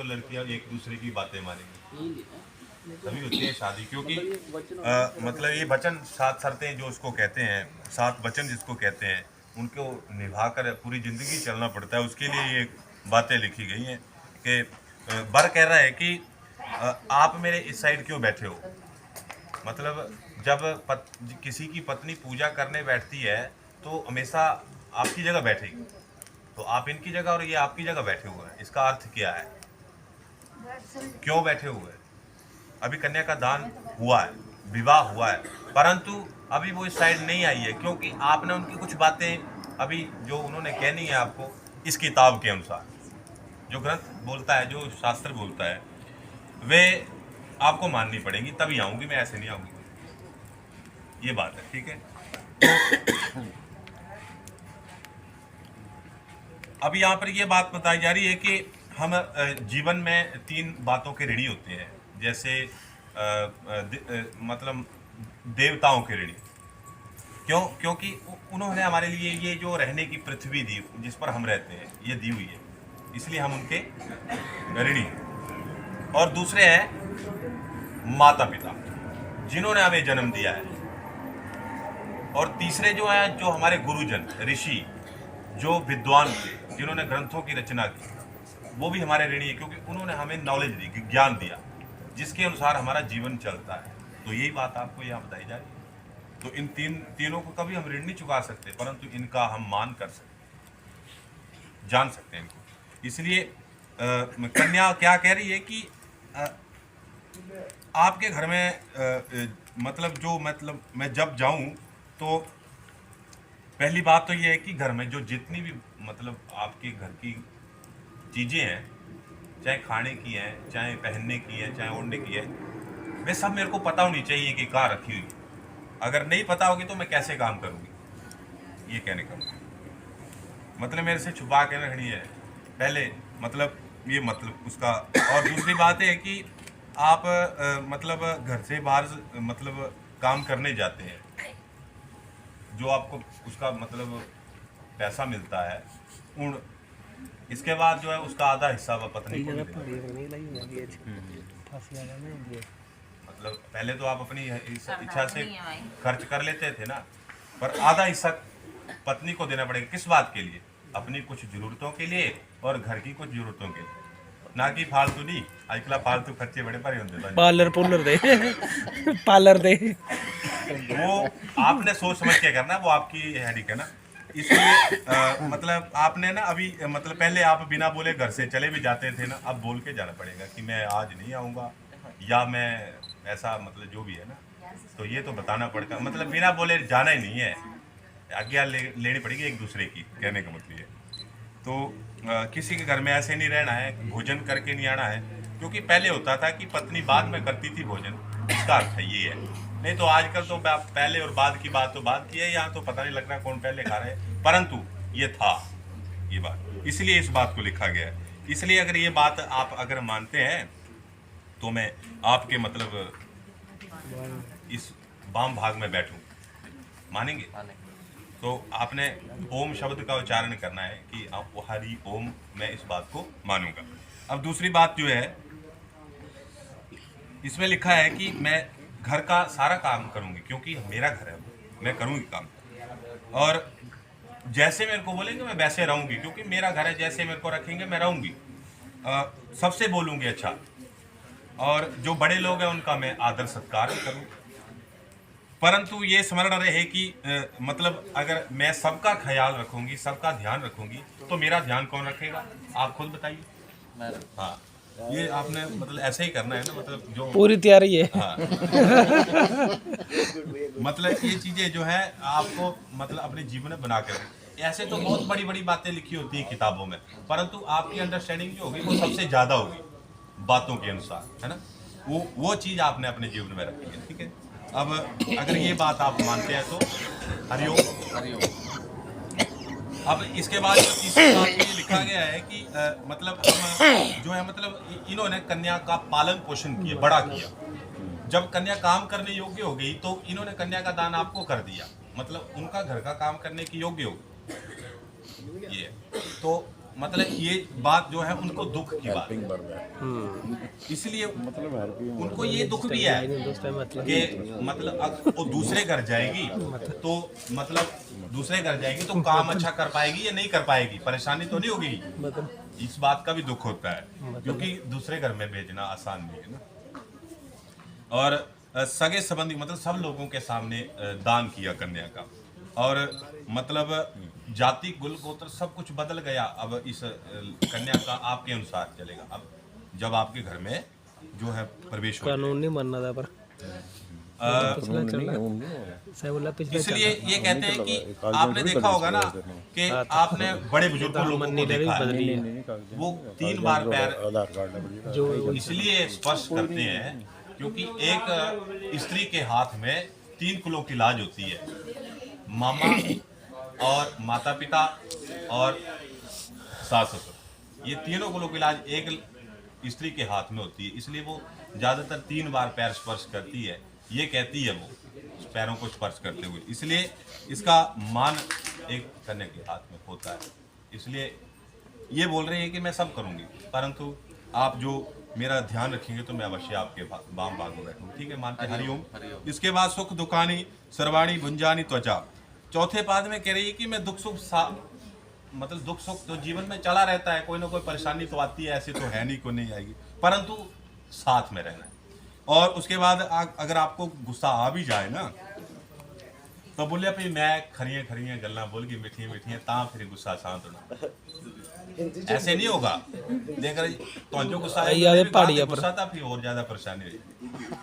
और लड़कियां एक दूसरे की बातें मानेंगी, तभी होती है शादी। क्योंकि मतलब ये वचन, 7 शर्तें जो उसको कहते हैं, 7 वचन जिसको कहते हैं, उनको निभाकर पूरी ज़िंदगी चलना पड़ता है। उसके लिए ये बातें लिखी गई हैं कि वर कह रहा है कि आप मेरे इस साइड क्यों बैठे हो। मतलब जब किसी की पत्नी पूजा करने बैठती है तो हमेशा आपकी जगह बैठेगी, तो आप इनकी जगह और ये आपकी जगह बैठे हुए हैं। इसका अर्थ क्या है, क्यों बैठे हुए हैं? अभी कन्या का दान हुआ है, विवाह हुआ है, परंतु अभी वो इस साइड नहीं आई है, क्योंकि आपने उनकी कुछ बातें अभी जो उन्होंने कहनी है आपको इस किताब के अनुसार, जो ग्रंथ बोलता है, जो शास्त्र बोलता है, वे आपको माननी पड़ेगी, तभी आऊंगी मैं, ऐसे नहीं आऊंगी। ये बात है, ठीक है। तो अब यहाँ पर ये बात बताई जा रही है कि हम जीवन में 3 बातों के ऋणी होते हैं। जैसे मतलब देवताओं के ऋणी। क्यों? क्योंकि उन्होंने हमारे लिए ये जो रहने की पृथ्वी दी, जिस पर हम रहते हैं, ये दी हुई है, इसलिए हम उनके ऋणी हैं। और दूसरे हैं माता पिता, जिन्होंने हमें जन्म दिया है। और तीसरे जो हैं, जो हमारे गुरुजन ऋषि, जो विद्वान थे, जिन्होंने ग्रंथों की रचना की, वो भी हमारे ऋणी है, क्योंकि उन्होंने हमें नॉलेज दी, ज्ञान दिया, जिसके अनुसार हमारा जीवन चलता है। तो यही बात आपको यहाँ बताई जा रही है। तो इन तीनों को कभी हम ऋण नहीं चुका सकते, परंतु इनका हम मान कर सकते, जान सकते हैं इनको। इसलिए कन्या क्या कह रही है कि आपके घर में मतलब मैं जब जाऊं तो पहली बात तो ये है कि घर में जो जितनी भी मतलब आपके घर की चीज़ें हैं, चाहे खाने की हैं, चाहे पहनने की है, चाहे ओढ़ने की है, वे सब मेरे को पता होनी चाहिए कि कहाँ रखी हुई। अगर नहीं पता होगी तो मैं कैसे काम करूँगी, ये कहने का मतलब मेरे से छुपा के रखनी है पहले, मतलब ये मतलब उसका। और दूसरी बात है कि आप मतलब घर से बाहर मतलब काम करने जाते हैं, जो आपको उसका मतलब पैसा मिलता है, उन इसके बाद जो है उसका आधा हिस्सा वह पत्नी को देना। मतलब पहले तो आप अपनी इच्छा से खर्च कर लेते थे ना, पर आधा हिस्सा पत्नी को देना पड़ेगा। किस बात के लिए? अपनी कुछ जरूरतों के लिए और घर की कुछ जरूरतों के लिए, ना कि फालतू नहीं। आजकल फालतू खर्चे बड़े भारी होते, पार्लर दे पार्लर दे, वो आपने सोच समझ के करना, वो आपकी हेडिक है ना। इसलिए मतलब आपने ना अभी मतलब पहले आप बिना बोले घर से चले भी जाते थे ना, अब बोल के जाना पड़ेगा कि मैं आज नहीं आऊँगा, या मैं ऐसा मतलब जो भी है ना, तो ये तो बताना पड़ेगा। मतलब बिना बोले जाना ही नहीं है, आज्ञा लेनी पड़ेगी एक दूसरे की, कहने का मतलब ये। तो किसी के घर में ऐसे नहीं रहना है, भोजन करके नहीं आना है, क्योंकि पहले होता था कि पत्नी बाद में करती थी भोजन, इसका अर्थ है ये है। नहीं तो आजकल तो पहले और बाद की बात तो बात की है, यहाँ तो पता नहीं लग रहा कौन पहले खा रहे हैं, परंतु ये था ये बात, इसलिए इस बात को लिखा गया है। इसलिए अगर ये बात आप अगर मानते हैं तो मैं आपके मतलब इस वाम भाग में बैठूं, मानेंगे? तो आपने ओम शब्द का उच्चारण करना है कि आप हरि ओम, मैं इस बात को मानूंगा। अब दूसरी बात जो है, इसमें लिखा है कि मैं घर का सारा काम करूंगी, क्योंकि मेरा घर है, मैं करूंगी काम। और जैसे मेरे को बोलेंगे मैं वैसे रहूंगी, क्योंकि मेरा घर है, जैसे मेरे को रखेंगे मैं रहूंगी। सबसे बोलूंगी अच्छा, और जो बड़े लोग हैं उनका मैं आदर सत्कार भी करूँ। परंतु ये स्मरण रहे कि मतलब अगर मैं सबका ख्याल रखूंगी, सबका ध्यान रखूंगी, तो मेरा ध्यान कौन रखेगा? आप खुद बताइए। हाँ, ये आपने मतलब ऐसे ही करना है ना, मतलब जो पूरी तैयारी है। हाँ मतलब ये चीजें जो है आपको मतलब अपने जीवन में बना कर, ऐसे तो बहुत बड़ी बड़ी बातें लिखी होती हैं किताबों में, परंतु आपकी अंडरस्टैंडिंग जो होगी वो सबसे ज्यादा होगी बातों के अनुसार, है ना। वो चीज आपने अपने जीवन में रखी है, ठीक है। अब अगर ये बात आप मानते हैं तो हरिओम हरिओम। अब इसके बाद जो तीसरी बात में ये लिखा गया है कि मतलब हम जो है मतलब इन्होंने कन्या का पालन पोषण किया, बड़ा किया। जब कन्या काम करने योग्य हो गई तो इन्होंने कन्या का दान आपको कर दिया, मतलब उनका घर का काम करने की योग्य हो गई। ये तो मतलब ये बात जो है उनको दुख की बात है, इसलिए उनको ये दुख भी है कि मतलब वो दूसरे घर जाएगी तो मतलब दूसरे घर जाएगी तो काम अच्छा कर पाएगी या नहीं कर पाएगी, परेशानी तो नहीं होगी, इस बात का भी दुख होता है क्योंकि दूसरे घर में भेजना आसान नहीं है ना। और सगे संबंधी मतलब सब लोगों के सामने दान किया कन्या का, और मतलब जाति कुल गोत्र सब कुछ बदल गया। अब इस कन्या का आपके अनुसार चलेगा। अब जब आपके घर में जो है प्रवेश हो कानून नहीं मानना था पर इसलिए ये कहते हैं कि आपने देखा होगा ना कि आपने बड़े बुजुर्गों लोगों को देखा है, वो 3 बार पैर जो इसलिए स्पर्श करते हैं क्योंकि एक स्त्री के हाथ में 3 कुलों की लाज होती है, मामा और माता पिता और सास ससुर, ये तीनों कुलों की लाज एक स्त्री के हाथ में होती है, इसलिए वो ज्यादातर 3 बार पैर स्पर्श करती है, ये कहती है वो पैरों को स्पर्श करते हुए, इसलिए इसका मान एक कन्या के हाथ में होता है। इसलिए ये बोल रहे हैं कि मैं सब करूंगी, परंतु आप जो मेरा ध्यान रखेंगे तो मैं अवश्य आपके बाम बाग में बैठूंगा, ठीक है, मानते हरिओम। इसके बाद सुख दुखानी सर्वाणी भुंजानी त्वचा, चौथे पाद में कह रही है कि मैं दुख सुख मतलब दुख सुख तो जीवन में चला रहता है, कोई ना कोई परेशानी तो आती है, ऐसी तो है नहीं, कोई नहीं आएगी, परंतु साथ में रहना है। और उसके बाद अगर आपको गुस्सा आ भी जाए ना तो बोले भाई मैं खरियां खरियां गल्ला बोल के मिठियां मिठियां ता फिर गुस्सा शांत होना, ऐसे नहीं होगा। देखकर तो जो गुस्सा गुस्सा था फिर और ज्यादा परेशानी होगी।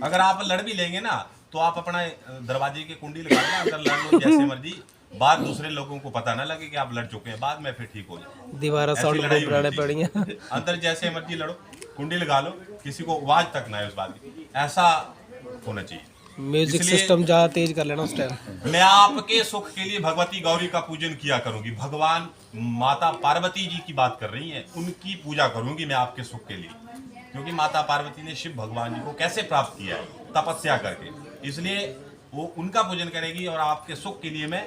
अगर आप लड़ भी लेंगे ना तो आप अपना दरवाजे की कुंडी लगा लेना, अंदर लड़ लो जैसे मर्जी, बाद दूसरे लोगों को पता ना लगे कि आप लड़ चुके हैं, बाद में फिर ठीक हो जाए। दीवार अंदर जैसे मर्जी लड़ो, कुंडी लगा लो, किसी को आवाज तक ना है उस बात की, ऐसा होना चाहिए। म्यूजिक सिस्टम ज्यादा तेज कर लेना उस टाइम। मैं आपके सुख के लिए भगवती गौरी का पूजन किया करूंगी, भगवान माता पार्वती जी की बात कर रही हैं, उनकी पूजा करूंगी मैं आपके सुख के लिए, क्योंकि माता पार्वती ने शिव भगवान जी को कैसे प्राप्त किया है, तपस्या करके, इसलिए वो उनका पूजन करेगी और आपके सुख के लिए मैं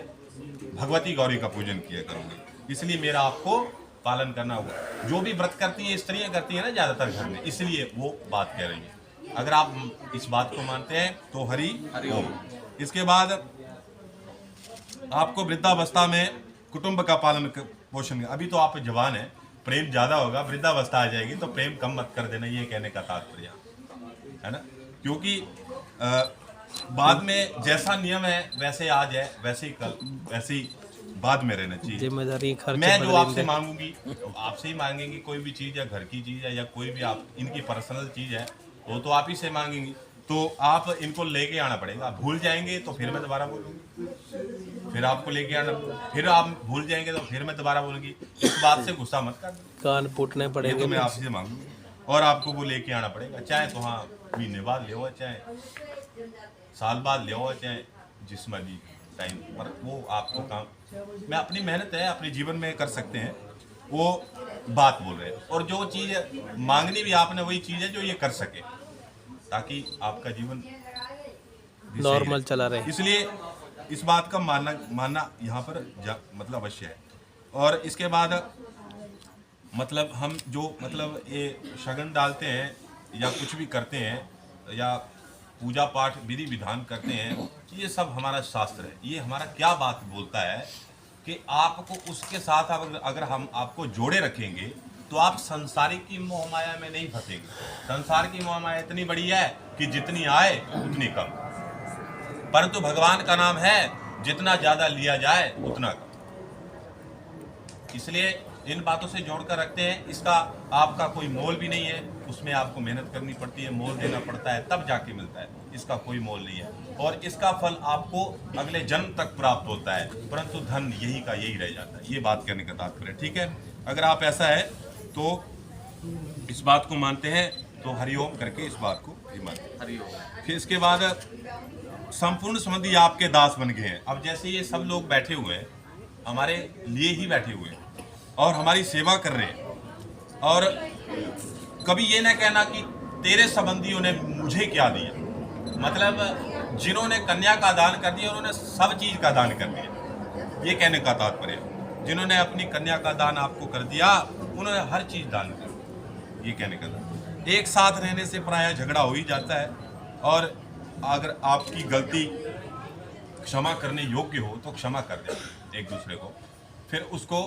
भगवती गौरी का पूजन किया करूंगी। इसलिए मेरा आपको पालन करना होगा। जो भी व्रत करती हैं स्त्रियां करती हैं ना ज्यादातर घर में, इसलिए वो बात कह रही है। अगर आप इस बात को मानते हैं तो हरि ओम। इसके बाद आपको वृद्धावस्था में कुटुंब का पालन पोषण, अभी तो आप जवान हैं, प्रेम ज्यादा होगा, वृद्धावस्था आ जाएगी तो प्रेम कम मत कर देना, ये कहने का तात्पर्य है ना, क्योंकि बाद में जैसा नियम है वैसे आज है वैसे ही कल वैसे ही बाद में रहना चाहिए। जिम्मेदारी खर्च मैं जो आपसे मांगूंगी आपसे ही मांगेंगी, कोई भी चीज है, घर की चीज है या कोई भी आप इनकी पर्सनल चीज है वो तो आप ही से मांगेंगी, तो आप इनको लेके आना पड़ेगा। भूल जाएंगे तो फिर मैं दोबारा बोलूंगी, फिर आपको लेके आना, फिर आप भूल जाएंगे तो फिर मैं दोबारा बोलूंगी। इस बात से गुस्सा मत कर, कान फूटने पड़ेंगे, तो मैं आपसे मांगूंगी और आपको वो लेके आना पड़ेगा, चाहे तो हाँ महीने बाद ले हो, चाहे साल बाद ले हो, चाहे जिस मर्जी टाइम पर, वो आपको काम, मैं अपनी मेहनत है अपने जीवन में कर सकते हैं, वो बात बोल रहे हैं। और जो चीज़ मांगनी भी आपने वही चीज़ है जो ये कर सके, ताकि आपका जीवन नॉर्मल चला रहे। इसलिए इस बात का मानना यहाँ पर मतलब अवश्य है। और इसके बाद मतलब हम जो मतलब ये शगन डालते हैं या कुछ भी करते हैं या पूजा पाठ विधि विधान करते हैं, ये सब हमारा शास्त्र है। ये हमारा क्या बात बोलता है कि आपको उसके साथ अगर हम आपको जोड़े रखेंगे तो आप संसारिक की मोह माया में नहीं फंसेंगे। संसार की मोह माया इतनी बड़ी है कि जितनी आए उतनी कम, परंतु भगवान का नाम है जितना ज्यादा लिया जाए उतना कम। इसलिए इन बातों से जोड़कर रखते हैं। इसका आपका कोई मोल भी नहीं है, उसमें आपको मेहनत करनी पड़ती है, मोल देना पड़ता है, तब जाके मिलता है, इसका कोई मोल नहीं है। और इसका फल आपको अगले जन्म तक प्राप्त होता है, परंतु धन यही का यही रह जाता है। ये बात कहने का तात्पर्य, ठीक है। अगर आप ऐसा है तो इस बात को मानते हैं तो हरिओम करके इस बात को ही मानते हैं। फिर इसके बाद संपूर्ण संबंधी आपके दास बन गए हैं। अब जैसे ये सब लोग बैठे हुए हैं, हमारे लिए ही बैठे हुए हैं और हमारी सेवा कर रहे हैं, और कभी ये ना कहना कि तेरे संबंधियों ने मुझे क्या दिया, मतलब जिन्होंने कन्या का दान कर दिया उन्होंने सब चीज का दान कर दिया, ये कहने का तात्पर्य। जिन्होंने अपनी कन्या का दान आपको कर दिया, उन्होंने हर चीज दान कर। ये कहने का था, एक साथ रहने से प्रायः झगड़ा हो ही जाता है, और अगर आपकी गलती क्षमा करने योग्य हो तो क्षमा कर दें एक दूसरे को, फिर उसको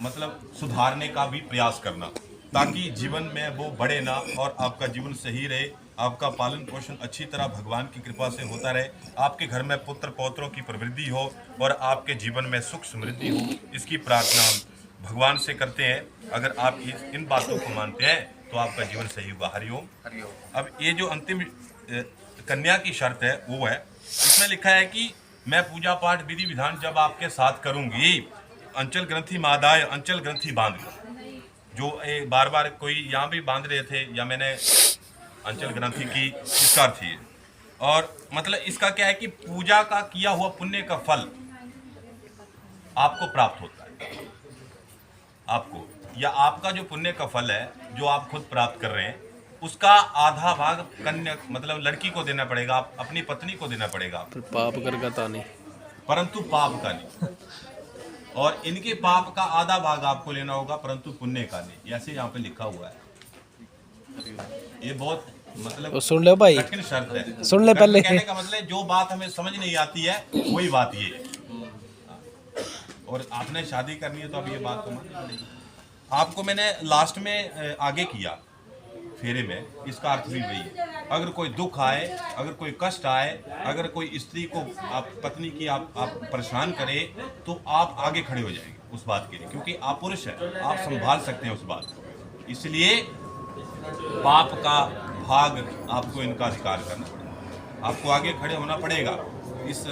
मतलब सुधारने का भी प्रयास करना, ताकि जीवन में वो बढ़े ना और आपका जीवन सही रहे, आपका पालन पोषण अच्छी तरह भगवान की कृपा से होता रहे, आपके घर में पुत्र पौत्रों की प्रवृत्ति हो और आपके जीवन में सुख समृद्धि हो, इसकी प्रार्थना हम भगवान से करते हैं। अगर आप इन बातों को मानते हैं तो आपका जीवन सही होगा। हरिओम। अब ये जो अंतिम कन्या की शर्त है वो है, इसमें लिखा है कि मैं पूजा पाठ विधि विधान जब आपके साथ करूंगी, अंचल ग्रंथि मादाय अंचल ग्रंथि बांध कर, जो बार बार कोई यहाँ भी बांध रहे थे, या मैंने अंचल ग्रंथि की, इसका अर्थ ही है। और मतलब इसका क्या है कि पूजा का किया हुआ पुण्य का फल आपको प्राप्त होता है, आपको, या आपका जो पुण्य का फल है जो आप खुद प्राप्त कर रहे हैं, उसका आधा भाग कन्या मतलब लड़की को देना पड़ेगा, अपनी पत्नी को देना पड़ेगा, पर पाप करगा तो नहीं, परंतु पाप का नहीं। और इनके पाप का आधा भाग आपको लेना होगा, परंतु पुण्य का नहीं। ऐसे यहाँ पे लिखा हुआ है। ये बहुत मतलब तो सुन लो भाई, कठिन शर्त है। सुन ले पहले। कहने का मतलब जो बात हमें समझ नहीं आती है वही बात ये है। और आपने शादी करनी है तो अब ये बात तो मान पड़ेगी आपको। मैंने लास्ट में आगे किया फेरे में, इसका अर्थ भी वही है। अगर कोई दुख आए, अगर कोई कष्ट आए, अगर कोई स्त्री को आप पत्नी की आप परेशान करे, तो आप आगे खड़े हो जाएंगे उस बात के लिए, क्योंकि आप पुरुष हैं, आप संभाल सकते हैं उस बात को। इसलिए पाप का भाग आपको इनका अधिकार करना पड़ेगा, आपको आगे खड़े होना पड़ेगा। इस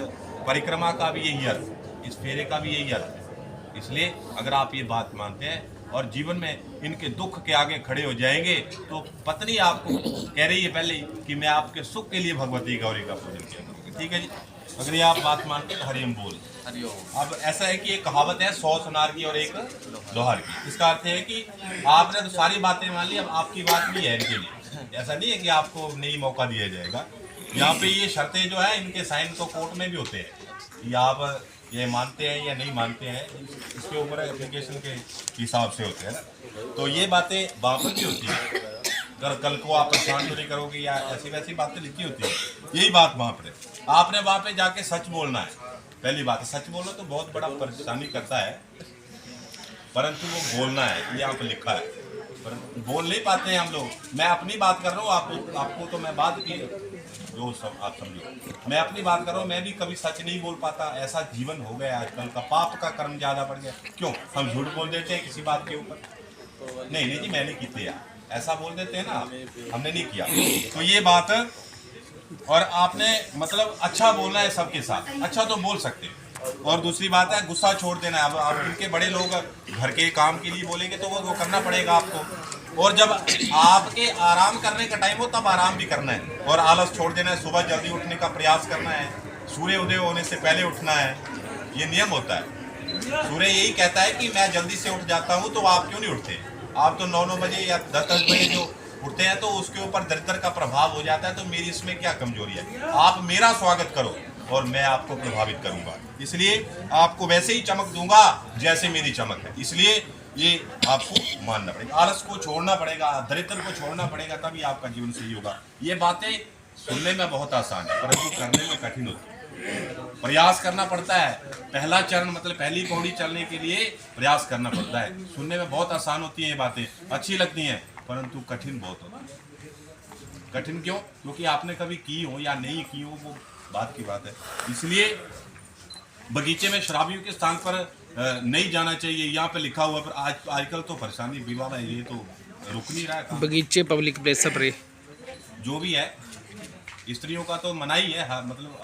परिक्रमा का भी यही अर्थ, इस फेरे का भी यही अर्थ है। इसलिए अगर आप ये बात मानते हैं और जीवन में इनके दुख के आगे खड़े हो जाएंगे, तो पत्नी आपको कह रही है पहले कि मैं आपके सुख के लिए भगवती गौरी का पूजन किया करूँगी। ठीक है जी, अगर ये आप बात मानते हैं तो हरिओम बोल। अब ऐसा है कि एक कहावत है, 100 सुनार की और एक लोहार की। इसका अर्थ है कि आपने तो सारी बातें मान ली, अब आपकी बात नहीं है इनके लिए। ऐसा नहीं है कि आपको नहीं मौका दिया जाएगा। यहाँ पे ये शर्तें जो है, इनके साइन तो कोर्ट में भी होते हैं कि आप ये मानते हैं या नहीं मानते हैं, इसके ऊपर एप्लीकेशन के हिसाब से होते हैं। तो ये बातें वहाँ पर भी होती है, अगर कल को आप परेशान तो नहीं करोगे या ऐसी वैसी बातें लिखी होती है, यही बात वहाँ पर है। आपने वहाँ पे जाके सच बोलना है। पहली बात है, सच बोलना तो बहुत बड़ा परेशानी करता है, परंतु वो बोलना है, ये यहाँ पे लिखा है। पर बोल नहीं पाते हैं हम लोग। मैं अपनी बात कर रहा हूँ, आपको तो मैं बात की जो सब आप समझो, मैं अपनी बात कर रहा हूँ। मैं भी कभी सच नहीं बोल पाता, ऐसा जीवन हो गया आजकल का, पाप का कर्म ज़्यादा बढ़ गया। क्यों हम झूठ बोल देते हैं किसी बात के ऊपर? नहीं जी मैंने की थी यार, ऐसा बोल देते हैं ना, हमने नहीं किया। तो ये बात, और आपने मतलब अच्छा बोलना है सबके साथ, अच्छा तो बोल सकते हैं। और दूसरी बात है, गुस्सा छोड़ देना है। अब आप इनके बड़े लोग घर के काम के लिए बोलेंगे तो वो करना पड़ेगा आपको। और जब आपके आराम करने का टाइम हो तब आराम भी करना है, और आलस छोड़ देना है। सुबह जल्दी उठने का प्रयास करना है, सूर्य उदय होने से पहले उठना है, ये नियम होता है। सूर्य यही कहता है कि मैं जल्दी से उठ जाता हूँ, तो आप क्यों नहीं उठते? आप तो 9 बजे या 10 बजे जो उठते हैं, तो उसके ऊपर दरिद्र का प्रभाव हो जाता है। तो मेरी इसमें क्या कमजोरी है? आप मेरा स्वागत करो और मैं आपको प्रभावित करूंगा, इसलिए आपको वैसे ही चमक दूंगा जैसे मेरी चमक है। इसलिए ये आपको मानना पड़ेगा, आलस को छोड़ना पड़ेगा, दरिद्र को छोड़ना पड़ेगा, तभी आपका जीवन सही होगा। ये बातें सुनने में बहुत आसान है, परंतु करने में कठिन होती है। प्रयास करना पड़ता है। पहला चरण मतलब पहली पौड़ी चलने के लिए प्रयास करना पड़ता है। सुनने में बहुत आसान होती है ये बातें, अच्छी लगती हैं, परंतु कठिन बहुत होता है। कठिन क्यों? क्योंकि आपने कभी की हो या नहीं की हो, वो बात की बात है। इसलिए बगीचे में शराबियों के स्थान पर नहीं जाना चाहिए, यहाँ पे लिखा हुआ। पर आजकल तो परेशानी विवाह है, ये तो रुक नहीं रहा है। बगीचे पब्लिक प्लेस पर जो भी है, स्त्रियों का तो मना ही है, मतलब